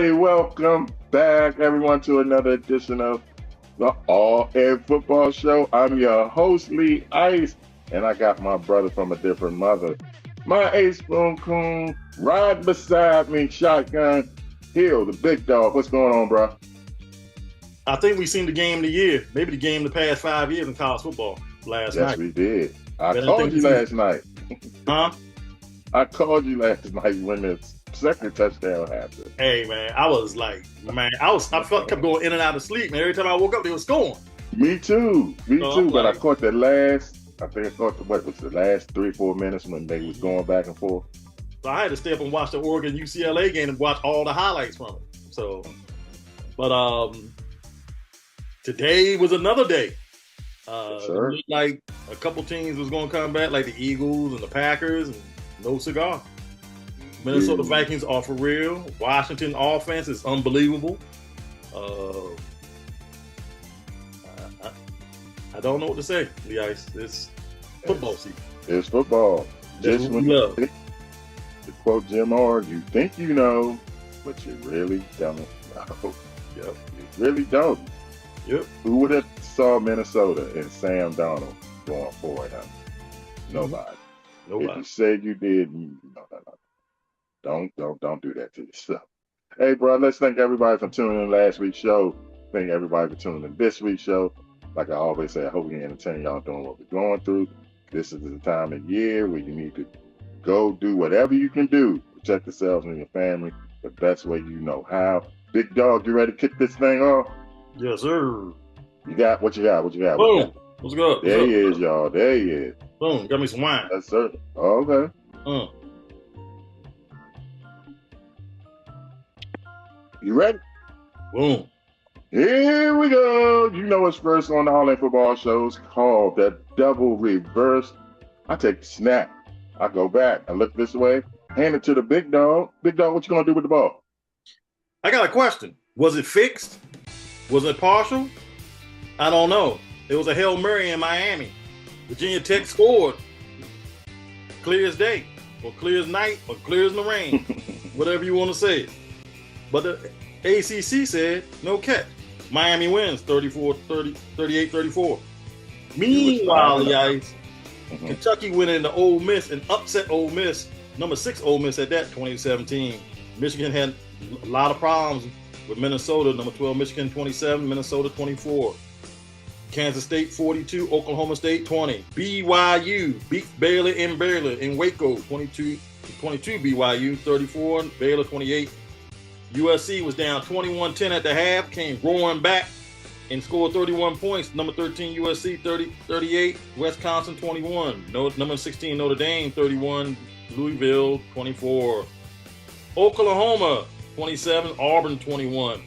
everybody. Welcome back, everyone, to another edition of the All Air Football Show. I'm your host, Lee Ice, and I got my brother from a different mother, my Ace Spoon Coon, right beside me, Shotgun Hill, the big dog. What's going on, bro? I think we seen the game of the year, maybe the game of the past 5 years in college football last night. Yes, we did. I called you last night. Huh? I called you last night when the second touchdown happened. Hey, man, I was like, kept going in and out of sleep, man. Every time I woke up, they were scoring. Me too. But like, I caught the last 3-4 minutes when they was going back and forth. So I had to stay up and watch the Oregon UCLA game and watch all the highlights from it. So, but today was another day. Sure. Like a couple teams was going to come back, like the Eagles and the Packers, and no cigar. Minnesota Vikings are for real. Washington offense is unbelievable. I don't know what to say, Lee Ice. It's football season. It's football. Just when you love. To quote Jim R, you think you know, but you really don't know. Yep. You really don't. Yep. Who would have saw Minnesota and Sam Darnold going for him? Nobody. If you said you did, no. Don't do that to yourself. Hey, bro, let's thank everybody for tuning in last week's show. Thank everybody for tuning in this week's show. Like I always say, I hope we entertain y'all doing what we're going through. This is the time of year where you need to go do whatever you can do. Protect yourselves and your family the best way you know how. Big dog, you ready to kick this thing off? Yes, sir. You got what you got? Boom. What's good? There he is, y'all. There he is. Boom. Got me some wine. Yes, sir. Okay. You ready? Boom. Here we go. You know what's first on the All In Football Shows called the double reverse. I take the snap. I go back. I look this way. Hand it to the big dog. Big dog, what you gonna do with the ball? I got a question. Was it fixed? Was it partial? I don't know. It was a Hail Mary in Miami. Virginia Tech scored. Clear as day, or clear as night, or clear as the rain. Whatever you want to say. But the ACC said no catch. Miami wins 38-34. Meanwhile, the Ice, Kentucky went into Ole Miss and upset Ole Miss, number 6 Ole Miss at that, 2017. Michigan had a lot of problems with Minnesota, number 12 Michigan 27, Minnesota 24. Kansas State 42, Oklahoma State 20. BYU beat Baylor in Waco 22 BYU 34, Baylor 28. USC was down 21-10 at the half, came roaring back and scored 31 points. Number 13 USC 38, Wisconsin 21. Number 16 Notre Dame 31, Louisville 24. Oklahoma 27, Auburn 21.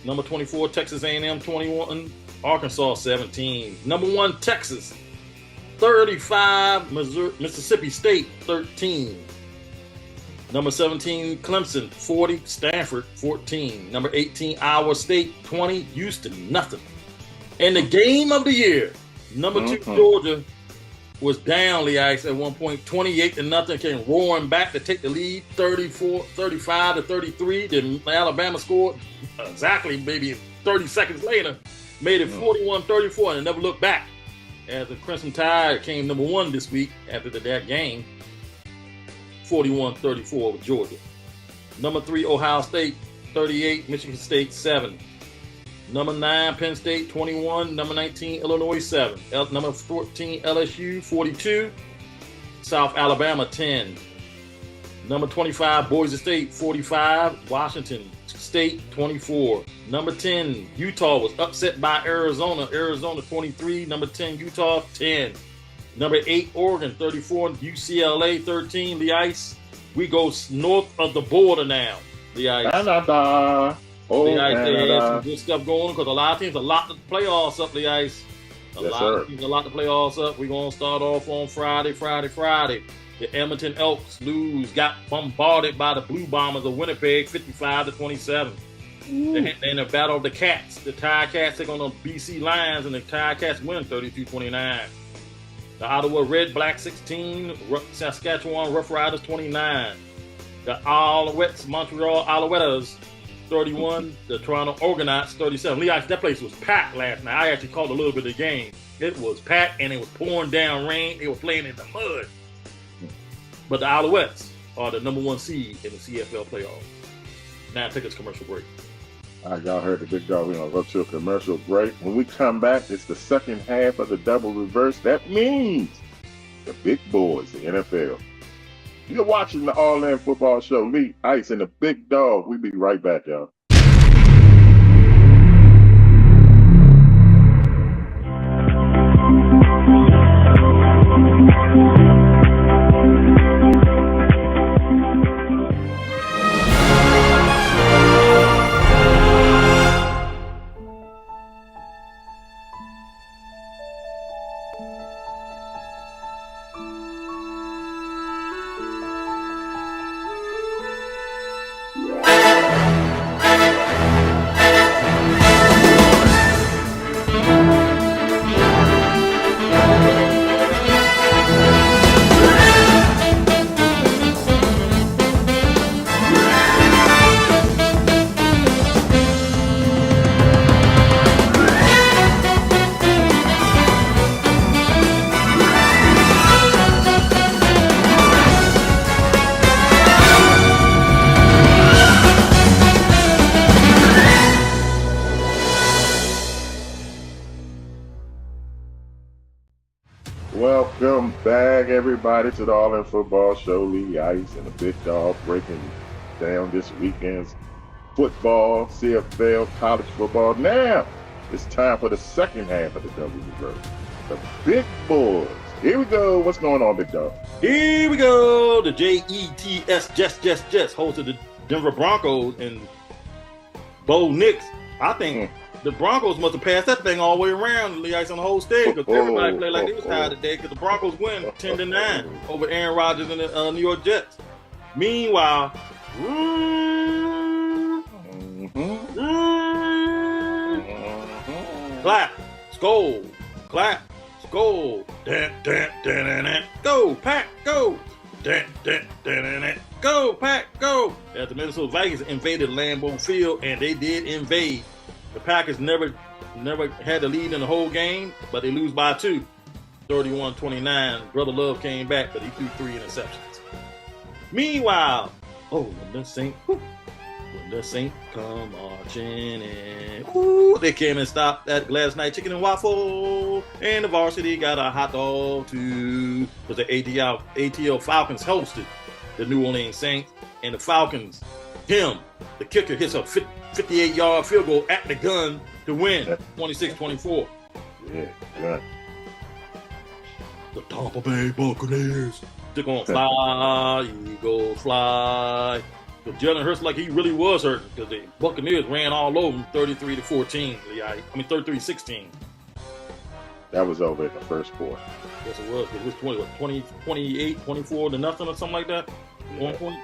Number 24 Texas A&M 21, Arkansas 17. Number 1 Texas 35, Mississippi State 13. Number 17, Clemson, 40, Stanford, 14. Number 18, Iowa State, 20, Houston, nothing. And the game of the year, number 2, Georgia, was down the ice at one point, 28-0, came roaring back to take the lead, 35-33. Then Alabama scored exactly maybe 30 seconds later, made it 41-34, and never looked back. As the Crimson Tide came number 1 this week after that game. 41-34 with Georgia. Number 3, Ohio State, 38, Michigan State, 7. Number 9, Penn State, 21. Number 19, Illinois, 7. Number 14, LSU, 42. South Alabama, 10. Number 25, Boise State, 45. Washington State, 24. Number 10, Utah was upset by Arizona. Arizona, 23. Number 10, Utah, 10. Number 8, Oregon, 34. UCLA, 13. The Ice. We go north of the border now. The Ice. Canada. Oh, the Ice. They had some Canada. good stuff going because a lot of teams, a lot to playoffs up. The Ice. A lot of teams, a lot to playoffs up. We're going to start off on Friday. The Edmonton Elks got bombarded by the Blue Bombers of Winnipeg, 55-27. They're in the battle of the Cats. The Ticats take on the BC Lions, and the Ticats win 32-29. The Ottawa Red Black 16, Saskatchewan Rough Riders 29. The Alouettes, Montreal Alouettes 31. The Toronto Argonauts 37. Lee, that place was packed last night. I actually caught a little bit of the game. It was packed and it was pouring down rain. They were playing in the mud. But the Alouettes are the number 1 seed in the CFL playoffs. Now take us commercial break. All right, y'all heard the big dog. We're going to go to a commercial break. When we come back, it's the second half of the double reverse. That means the big boys, the NFL. You're watching the All In Football Show. Lee, Ice, and the big dog. We'll be right back, y'all. Welcome back, everybody, to the All In Football Show. Lee Ice and the big dog breaking down this weekend's football, CFL, college football. Now, it's time for the second half of the double reverse. The big boys. Here we go. What's going on, big dog? Here we go. The Jets, Jets, hold to the Denver Broncos and Bo Nix. I think the Broncos must have passed that thing all the way around the ice on the whole stage because everybody played like they was tired today because the Broncos win 10-9 over Aaron Rodgers and the New York Jets. Meanwhile, clap, scold, clap, scold, go, Pack, go, go, Pack, go. As the Minnesota Vikings invaded Lambeau Field, and they did invade. The Packers never had the lead in the whole game, but they lose by 2, 31-29. Brother Love came back, but he threw 3 interceptions. Meanwhile, when the Saints come marching in, they came and stopped that Gladys Knight Chicken and Waffle, and the varsity got a hot dog too, because the ATL Falcons hosted the New Orleans Saints, and the Falcons, the kicker, hits a 58-yard field goal at the gun to win 26-24. Yeah, good. The Tampa Bay Buccaneers. They're going to fly, Eagles fly. But Jalen Hurts like he really was hurt because the Buccaneers ran all over him 33-14. 33-16. That was over in the first quarter. Yes, it was. It was 28, 24 to nothing or something like that. Yeah. 1 point.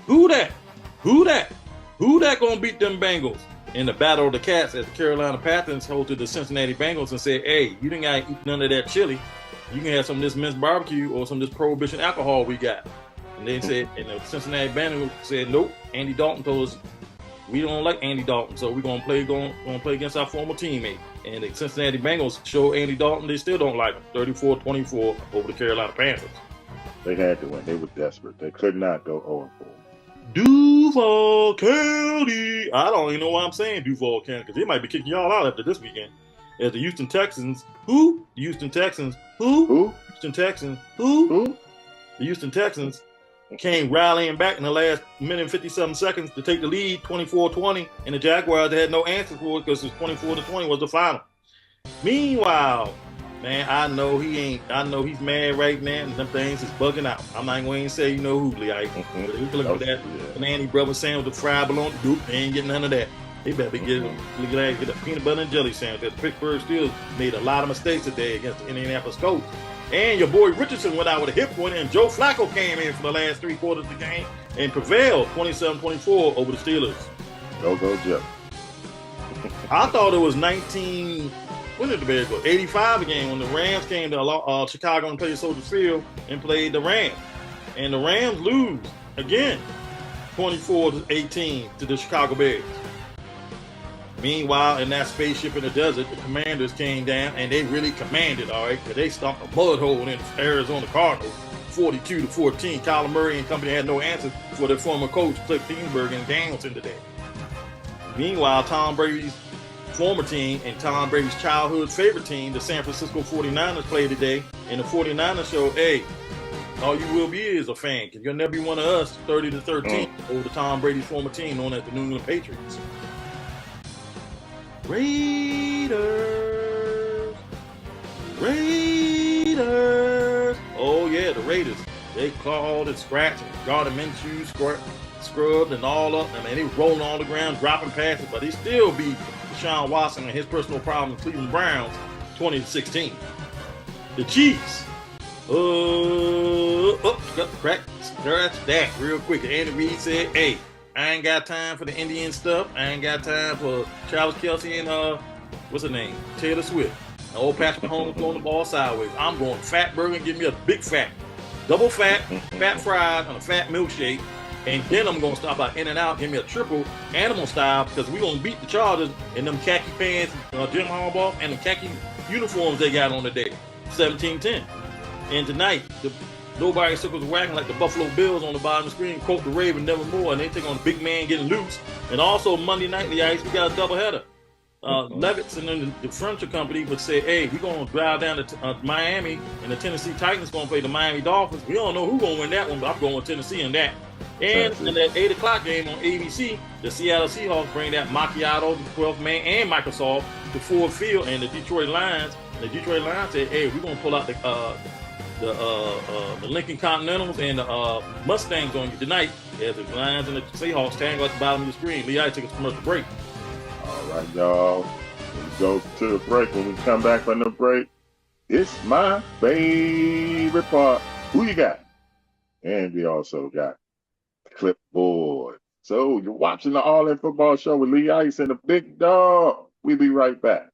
Who that gonna beat them Bengals in the Battle of the Cats as the Carolina Panthers hosted the Cincinnati Bengals and said, hey, you didn't gotta eat none of that chili. You can have some of this minced barbecue or some of this Prohibition alcohol we got. And they said, and the Cincinnati Bengals said, nope. Andy Dalton told us we don't like Andy Dalton, so we're gonna play against our former teammate. And the Cincinnati Bengals showed Andy Dalton they still don't like him. 34-24 over the Carolina Panthers. They had to win. They were desperate. They could not go 0-4. Duval County. I don't even know why I'm saying Duval County because they might be kicking y'all out after this weekend. As the Houston Texans, The Houston Texans came rallying back in the last minute and 57 seconds to take the lead, 24-20, and the Jaguars had no answer for it because it's 24-20 was the final. Meanwhile, man, I know he's mad right now, and them things is bugging out. I'm not going to say who, Lee. You can look at that Nanny brother sandwich with fried bologna. Dude, they ain't getting none of that. They better get a peanut butter and jelly sandwich. That Pittsburgh Steelers made a lot of mistakes today against the Indianapolis Colts. And your boy Richardson went out with a hip one, and Joe Flacco came in for the last 3 quarters of the game and prevailed 27-24 over the Steelers. Go, Jeff. I thought it was 19... When did the Bears go? 85 again when the Rams came to Chicago and played Soldier Field and played the Rams. And the Rams lose again, 24-18 to the Chicago Bears. Meanwhile, in that spaceship in the desert, the Commanders came down and they really commanded, all right, because they stomped a mud hole in the Arizona Cardinals, 42-14. Kyler Murray and company had no answer for their former coach, Cliff Kingsbury and Danielson today. Meanwhile, Tom Brady's former team and Tom Brady's childhood favorite team, the San Francisco 49ers, played today, and the 49ers showed, hey, all you will be is a fan, because you'll never be one of us, 30-13, over Tom Brady's former team, known as the New England Patriots. Raiders. Oh yeah, the Raiders. They clawed and scratched and Gardner Minshew scrubbed and all up. I mean, they rolling on the ground, dropping passes, but they still beat Deshaun Watson and his personal problem, Cleveland Browns, 20-16. The Chiefs. Scratch that real quick. Andy Reid said, hey, I ain't got time for the Indian stuff. I ain't got time for Travis Kelce and what's her name? Taylor Swift. And old Patrick Mahomes throwing the ball sideways. I'm going fat burger and give me a big fat, double fat, fat fries, and a fat milkshake. And then I'm going to stop by In-N-Out, give me a triple animal style, because we're going to beat the Chargers in them khaki pants, Jim Harbaugh, and the khaki uniforms they got on today, 17-10. And tonight, nobody circles wagging like the Buffalo Bills on the bottom of the screen, quote the Raven nevermore, and they take on the big man getting loose. And also Monday night in the ice, we got a doubleheader. Levitz and then the furniture company would say, hey, we're going to drive down to Miami, and the Tennessee Titans going to play the Miami Dolphins. We don't know who's going to win that one, but I'm going with Tennessee in that. And in that 8 o'clock game on ABC, the Seattle Seahawks bring that macchiato, the 12th man, and Microsoft to Ford Field, and the Detroit Lions said, hey, we're going to pull out the Lincoln Continentals and the Mustangs on you tonight, as the Lions and the Seahawks tangle at the bottom of the screen. Lee, I take a commercial break. All right, y'all. We go to the break. When we come back from the break, it's my favorite part. Who you got? And we also got the clipboard. So you're watching the All In Football Show with Lee Ice and the Big Dog. We'll be right back.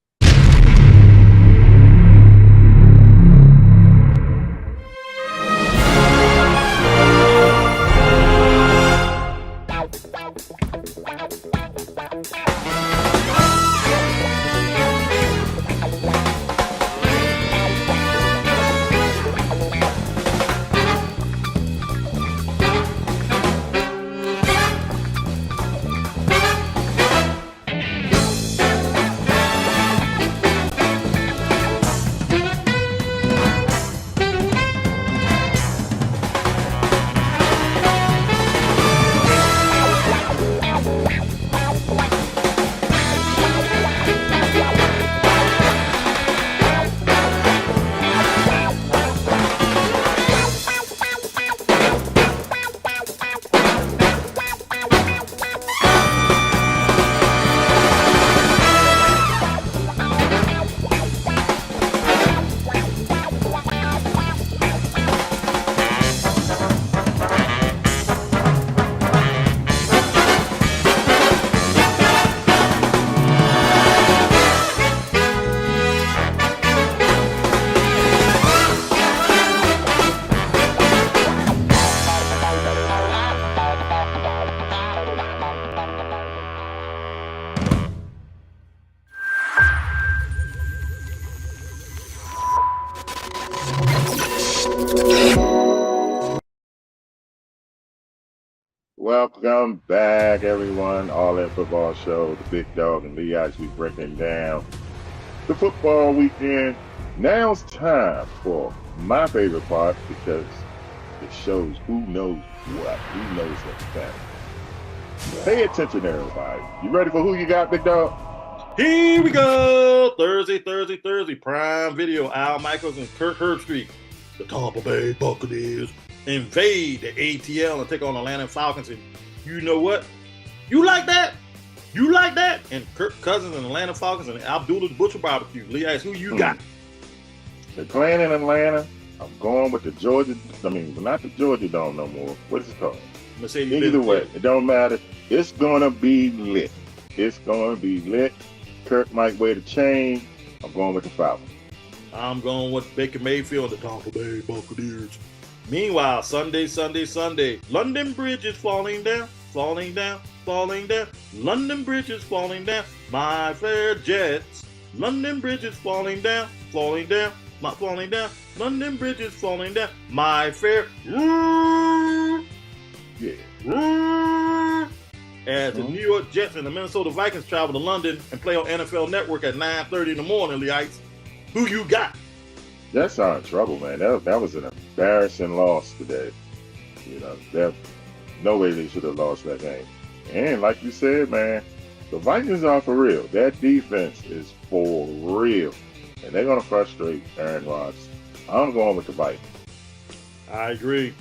Welcome back, everyone. All In Football Show, the Big Dog and Lee Ice. We breaking down the football weekend. Now's time for my favorite part, because it shows who knows what, who knows what's better. Pay attention, everybody. You ready for who you got, Big Dog? Here we go. Thursday. Prime Video. Al Michaels and Kirk Herbstreit. The Tampa Bay Buccaneers invade the ATL and take on Atlanta Falcons. And you know what? You like that? And Kirk Cousins and Atlanta Falcons and Abdullah the Butcher Barbecue. Lee Ice, who you got? They're playing in Atlanta. I'm going with the Georgia. I mean, not the Georgia Dome no more. What is it called? Mercedes. Either way, it don't matter. It's going to be lit. Kirk might wear the chain. I'm going with the Falcons. I'm going with Baker Mayfield and the Tampa Bay Buccaneers. Meanwhile, Sunday. London Bridge is falling down. falling down, falling down. London Bridge is falling down, my fair Jets. London Bridge is falling down, falling down, not falling down. London Bridge is falling down, my fair. Yeah. As the New York Jets and the Minnesota Vikings travel to London and play on NFL Network at 9:30 in the morning, Lee Ice, who you got? Jets are in trouble, man. That was an embarrassing loss today. You know, no way they should have lost that game. And like you said, man, the Vikings are for real. That defense is for real. And they're going to frustrate Aaron Rodgers. I'm going with the Vikings. I agree.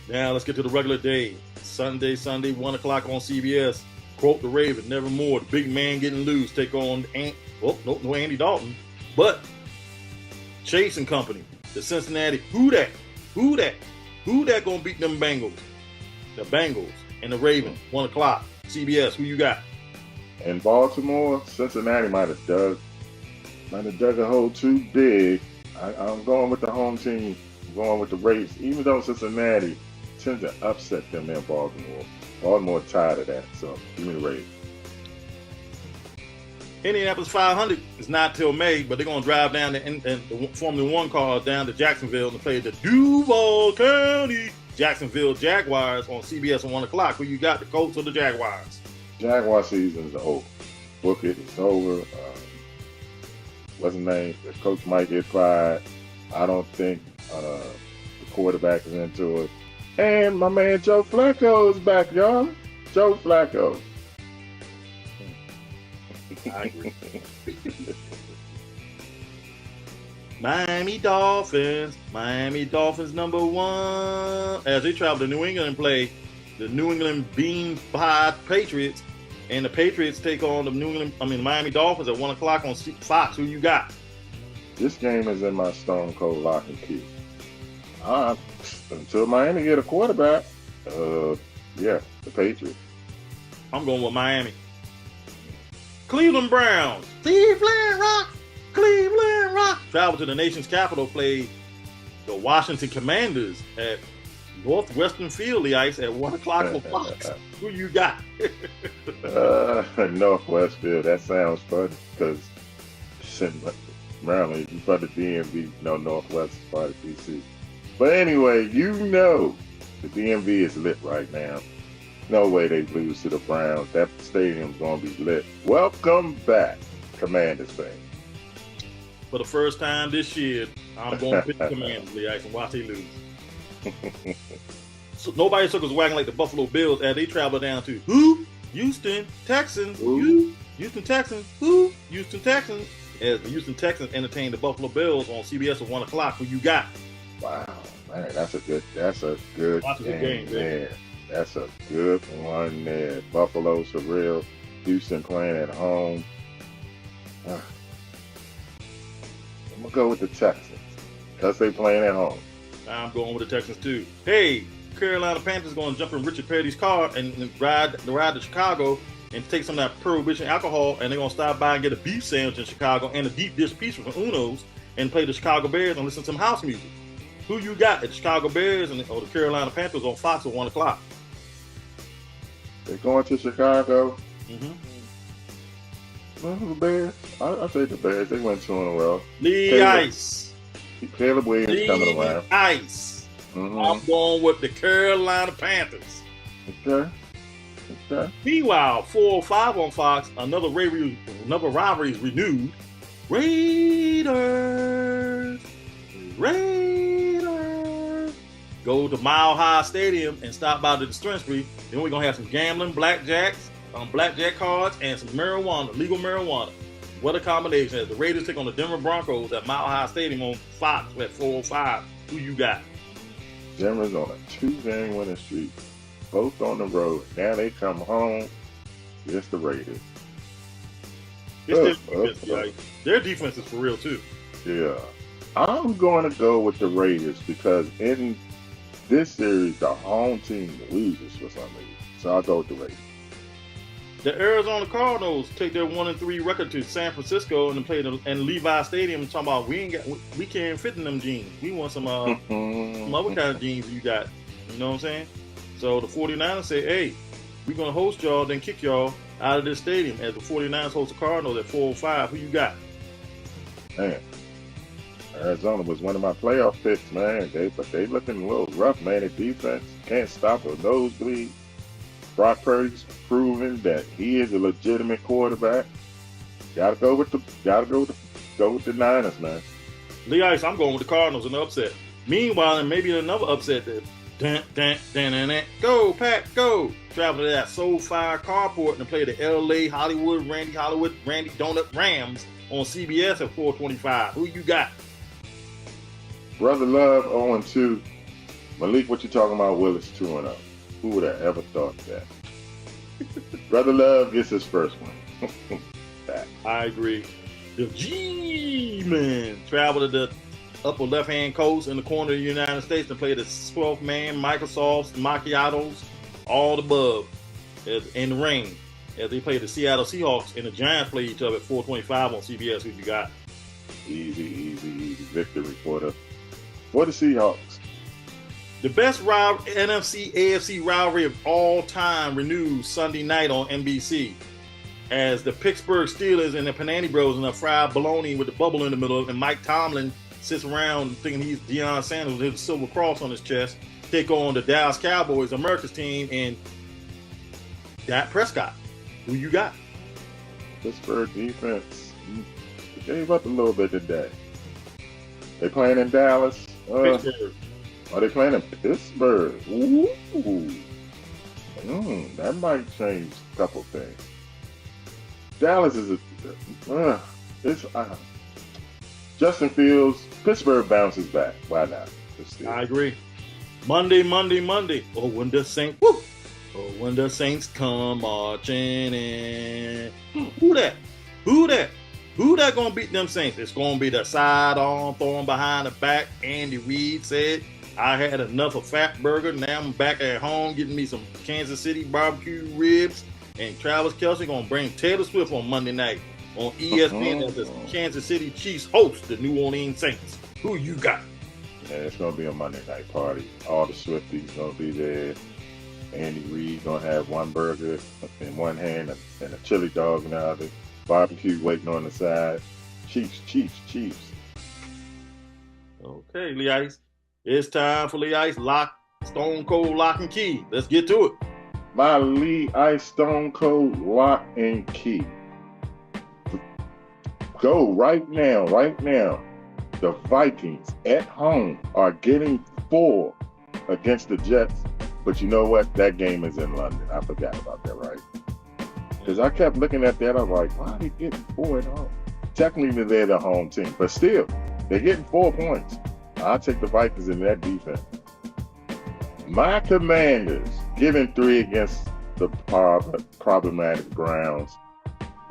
Now let's get to the regular day. Sunday, 1 o'clock on CBS. Quote the Raven, nevermore. The big man getting loose. Take on, no Andy Dalton. But Chase and company. The Cincinnati, who that going to beat them Bengals? The Bengals and the Ravens, 1 o'clock. CBS, who you got? In Baltimore, Cincinnati might have dug a hole too big. I'm going with the home team. I'm going with the Ravens, even though Cincinnati tends to upset them in Baltimore. Baltimore tired of that, so give me the Ravens. Indianapolis 500 is not till May, but they're going to drive down the Formula One cars down to Jacksonville and play the Duval County Jacksonville Jaguars on CBS at 1 o'clock. Who you got, the Colts or the Jaguars? Jaguar season is over. Book it, it's over. What's his name? The coach might get fired. I don't think the quarterback is into it. And my man Joe Flacco is back, y'all. Joe Flacco. I agree. Miami Dolphins #1 as they travel to New England and play the New England Bean Pie Patriots, and the Patriots take on the Miami Dolphins at 1 o'clock on Fox. Who you got? This game is in my stone cold lock and key. Until Miami get a quarterback, the Patriots. I'm going with Miami. Cleveland Browns, Cleveland Rock. Travel to the nation's capital, play the Washington Commanders at Northwestern Field, the Ice, at 1 o'clock for Fox. Who you got? Northwest Field. That sounds fun because Maryland, you from the DMV, Northwest is part of DC. But anyway, the DMV is lit right now. No way they lose to the Browns. That stadium's going to be lit. Welcome back, Commanders fans. For the first time this year, I'm going to pick the Commanders, Lee Ice, and watch they lose. So nobody took us wagon like the Buffalo Bills as they travel down to Houston Texans. Houston Texans. Houston Texans. As the Houston Texans entertain the Buffalo Bills on CBS at 1 o'clock. Who you got? Wow, man, that's a good game there. That's a good one there. Buffalo, surreal. Houston playing at home. I'm going to go with the Texans because they playing at home. I'm going with the Texans too. Hey, Carolina Panthers going to jump in Richard Petty's car and ride to Chicago and take some of that Prohibition alcohol, and they're going to stop by and get a beef sandwich in Chicago and a deep dish pizza from Uno's and play the Chicago Bears and listen to some house music. Who you got at the Chicago Bears or the Carolina Panthers on Fox at 1 o'clock? They're going to Chicago. Mm-hmm. Well, the Bears. I say the Bears. They went 2 in a row. Caleb Williams coming around. Ice. Mm-hmm. I'm going with the Carolina Panthers. Okay. Meanwhile, 4:05 on Fox, another rivalry is renewed. Raiders. Go to Mile High Stadium and stop by the dispensary. Then we're going to have some gambling, blackjack cards, and some legal marijuana. What a combination. As the Raiders take on the Denver Broncos at Mile High Stadium on Fox at 4:05. Who you got? Denver's on a 2-game winning streak. Both on the road. Now they come home. It's the Raiders. Their defense is for real, too. Yeah. I'm going to go with the Raiders because in this series, the home team loses for some reason. So I'll go with the Raiders. The Arizona Cardinals take their 1-3 record to San Francisco and play in Levi Stadium. Talking about we can't fit in them jeans. We want some some other kind of jeans you got. You know what I'm saying? So the 49ers say, hey, we're going to host y'all, then kick y'all out of this stadium as the 49ers host the Cardinals at 4:05. Who you got? Man, Arizona was one of my playoff picks, man. But they looking a little rough, man. The defense can't stop a nosebleed. Brock Purdy's proven that he is a legitimate quarterback. Gotta go with the Niners, man. Lee Ice, I'm going with the Cardinals in the upset. Meanwhile, and maybe another upset. Go, Pack, go. Travel to that SoFi carport and play the LA Hollywood Randy Donut Rams on CBS at 4:25. Who you got? Brother Love 0-2. Malik, what you talking about? Willis 2-0. Who would have ever thought that? Brother Love gets his first one. I agree. The G-Men travel to the upper left-hand coast in the corner of the United States to play the 12th man, Microsofts, Macchiatos, all the above in the rain as they play the Seattle Seahawks and the Giants play each other at 4:25 on CBS. Who you got? Easy victory for the Seahawks. The best NFC AFC rivalry of all time renews Sunday night on NBC as the Pittsburgh Steelers and the Panani Bros and the fried bologna with the bubble in the middle, and Mike Tomlin sits around thinking he's Deion Sanders with his silver cross on his chest, take on the Dallas Cowboys, America's team, and Dak Prescott. Who you got? Pittsburgh defense gave up a little bit today. They playing in Dallas. Pittsburgh. Are they playing in Pittsburgh? Ooh. That might change a couple things. Dallas is Justin Fields. Pittsburgh bounces back. Why not? I agree. Monday. Oh, when the Saints come marching in. Who that? Who that gonna beat them Saints? It's gonna be the sidearm throwing behind the back. Andy Reid said, I had enough of Fat Burger. Now I'm back at home getting me some Kansas City barbecue ribs. And Travis Kelce gonna bring Taylor Swift on Monday night on ESPN as the Kansas City Chiefs host the New Orleans Saints. Who you got? Yeah, it's gonna be a Monday night party. All the Swifties gonna be there. Andy Reid gonna have one burger in one hand and a chili dog in the other. Barbecue waiting on the side. Chiefs. Okay, Lee Ice. It's time for Lee Ice Stone Cold Lock and Key. Let's get to it. My Lee Ice Stone Cold Lock and Key. Go right now. The Vikings at home are getting 4 against the Jets. But you know what? That game is in London. I forgot about that, right? Because I kept looking at that. I'm like, why are they getting 4 at home? Technically, they're the home team. But still, they're getting 4 points. I'll take the Vikings in that defense. My Commanders giving 3 against the problematic Browns.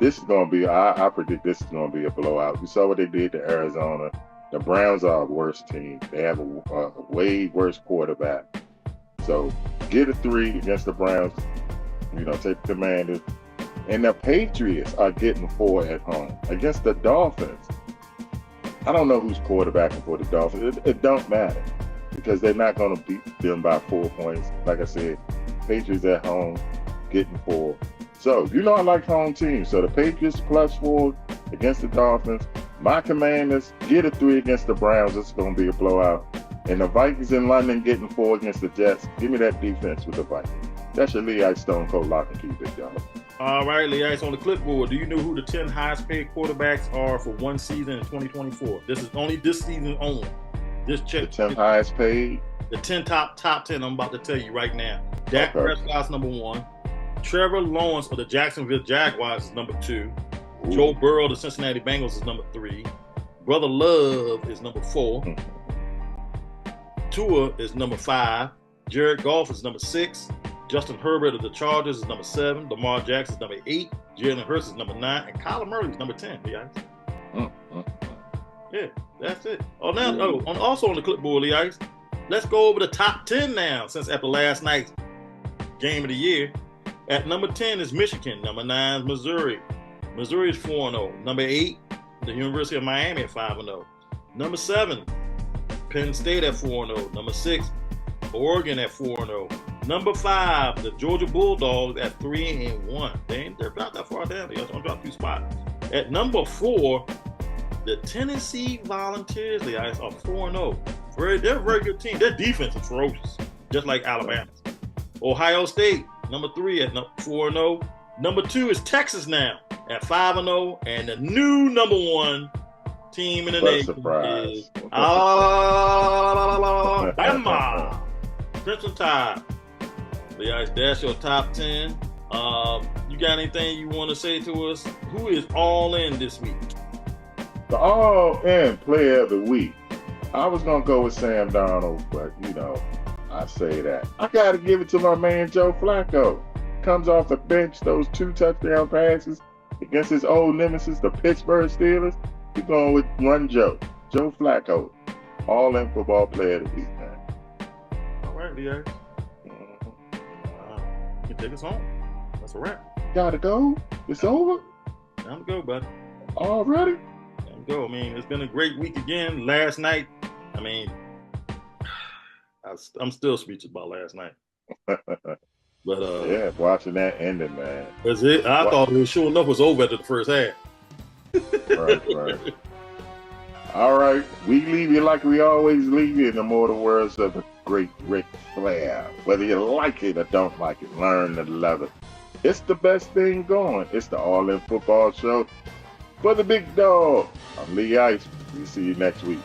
This is going to be, I predict this is going to be a blowout. You saw what they did to Arizona. The Browns are a worse team. They have a way worse quarterback. So get a 3 against the Browns. Take the Commanders. And the Patriots are getting 4 at home against the Dolphins. I don't know who's quarterbacking for the Dolphins. It don't matter because they're not going to beat them by 4 points. Like I said, Patriots at home getting 4. So, I like home teams. So the Patriots +4 against the Dolphins. My Commanders get a 3 against the Browns. It's going to be a blowout. And the Vikings in London getting 4 against the Jets. Give me that defense with the Vikings. That's your Lee Ice Stone Cold Lock and Key, big dog. All right, Lee Ice on the clipboard. Do you know who the 10 highest paid quarterbacks are for one season in 2024? This is only this season only. Just check. The 10 highest paid? The 10 top 10 I'm about to tell you right now. Dak Prescott's number 1. Trevor Lawrence of the Jacksonville Jaguars is number 2. Ooh. Joe Burrow of the Cincinnati Bengals is number 3. Brother Love is number 4. Tua is number 5. Jared Goff is number 6. Justin Herbert of the Chargers is number 7. Lamar Jackson is number 8. Jalen Hurts is number 9. And Kyler Murray is number 10. Lee Ice. Yeah, that's it. Also on the clipboard, Lee Ice. Let's go over the top 10 now, since after last night's game of the year. At number 10 is Michigan. Number 9 is Missouri. Missouri is 4-0. Number 8, the University of Miami at 5-0. Number 7, Penn State at 4-0. Number 6, Oregon at 4-0. Number 5, the Georgia Bulldogs at 3-1. They're not that far down. They're going to drop 2 spots. At number 4, the Tennessee Volunteers, the Ice, are 4-0. They're a very good team. Their defense is ferocious, just like Alabama's. Ohio State, number 3 at 4-0. Number 2 is Texas now at 5-0, and the new number 1 team in the nation is Alabama. Crimson Tide. The Ice, that's your top 10. You got anything you want to say to us? Who is all in this week? The all-in player of the week. I was going to go with Sam Darnold, but, I say that. I got to give it to my man, Joe Flacco. Comes off the bench, those 2 touchdown passes against his old nemesis, the Pittsburgh Steelers. He's going with Run Joe. Joe Flacco. All-in football player of the week, man. All right, Leo. You can take us home. That's a wrap. Gotta go? It's over? Time to go, buddy. Already? Time to go. I mean, it's been a great week again. Last night, I'm still speechless about last night. But yeah, watching that ending, man. That's it. I thought it was sure enough was over after the first half. Right. All right, we leave you like we always leave you in the immortal words of the great Ric Flair. Whether you like it or don't like it, learn to love it. It's the best thing going. It's the All In Football Show for the big dog. I'm Lee Ice. We see you next week.